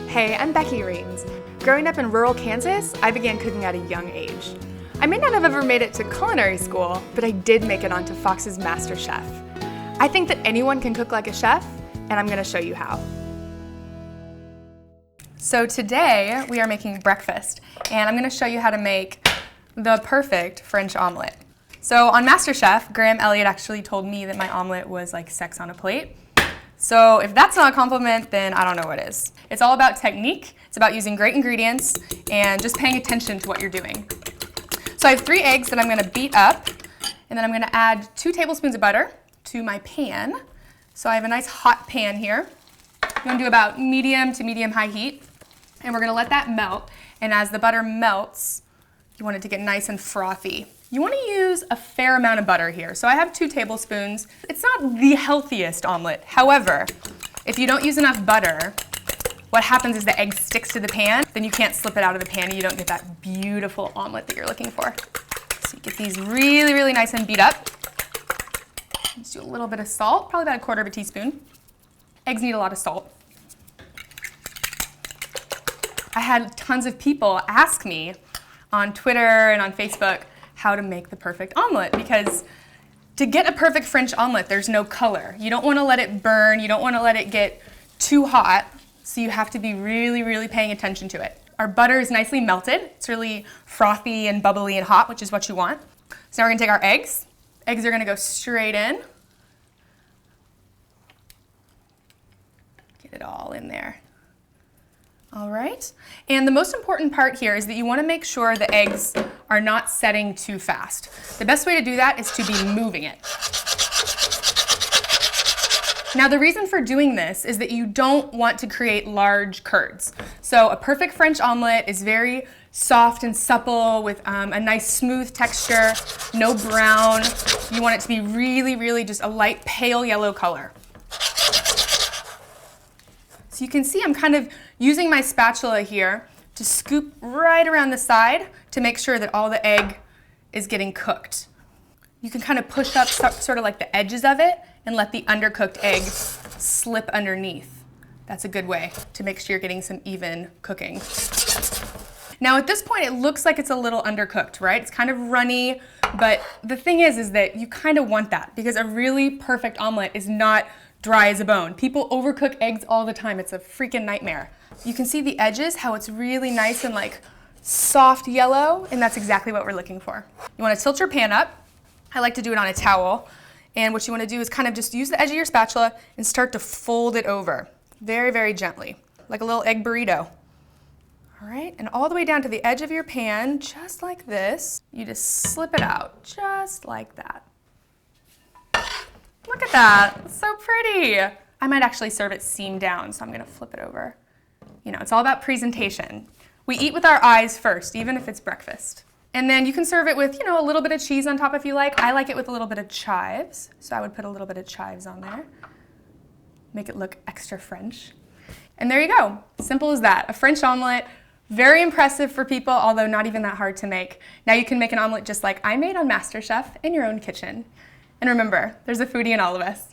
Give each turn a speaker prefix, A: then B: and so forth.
A: Hey, I'm Becky Rains. Growing up in rural Kansas, I began cooking at a young age. I may not have ever made it to culinary school, but I did make it onto Fox's MasterChef. I think that anyone can cook like a chef, and I'm going to show you how. So today we are making breakfast, and I'm going to show you how to make the perfect French omelet. So on MasterChef, Graham Elliott actually told me that my omelet was like sex on a plate. So if that's not a compliment, then I don't know what is. It's all about technique. It's about using great ingredients and just paying attention to what you're doing. So I have 3 eggs that I'm going to beat up, and then I'm going to add 2 tablespoons of butter to my pan. So I have a nice hot pan here. I'm going to do about medium to medium-high heat, and we're going to let that melt. And as the butter melts, you want it to get nice and frothy. You want to use a fair amount of butter here. So I have 2 tablespoons. It's not the healthiest omelet. However, if you don't use enough butter, what happens is the egg sticks to the pan, then you can't slip it out of the pan and you don't get that beautiful omelet that you're looking for. So you get these really, really nice and beat up. Just do a little bit of salt, probably about 1/4 teaspoon. Eggs need a lot of salt. I had tons of people ask me on Twitter and on Facebook how to make the perfect omelet, because to get a perfect French omelet, there's no color. You don't want to let it burn, you don't want to let it get too hot, so you have to be really, really paying attention to it. Our butter is nicely melted. It's really frothy and bubbly and hot, which is what you want. So now we're going to take our eggs. Eggs are going to go straight in. Get it all in there. All right, and the most important part here is that you want to make sure the eggs are not setting too fast. The best way to do that is to be moving it. Now the reason for doing this is that you don't want to create large curds. So a perfect French omelet is very soft and supple with a nice smooth texture, no brown. You want it to be really, really just a light pale yellow color. So you can see I'm kind of using my spatula here to scoop right around the side to make sure that all the egg is getting cooked. You can kind of push up sort of like the edges of it and let the undercooked egg slip underneath. That's a good way to make sure you're getting some even cooking. Now at this point it looks like it's a little undercooked, right? It's kind of runny, but the thing is that you kind of want that, because a really perfect omelet is not dry as a bone. People overcook eggs all the time. It's a freaking nightmare. You can see the edges, how it's really nice and like soft yellow, and that's exactly what we're looking for. You want to tilt your pan up. I like to do it on a towel, and what you want to do is kind of just use the edge of your spatula and start to fold it over very, very gently, like a little egg burrito. All right, and all the way down to the edge of your pan, just like this. You just slip it out, just like that. Look at that, it's so pretty. I might actually serve it seam down, so I'm gonna flip it over. You know, it's all about presentation. We eat with our eyes first, even if it's breakfast. And then you can serve it with, you know, a little bit of cheese on top if you like. I like it with a little bit of chives, so I would put a little bit of chives on there. Make it look extra French. And there you go, simple as that. A French omelet, very impressive for people, although not even that hard to make. Now you can make an omelet just like I made on MasterChef in your own kitchen. And remember, there's a foodie in all of us.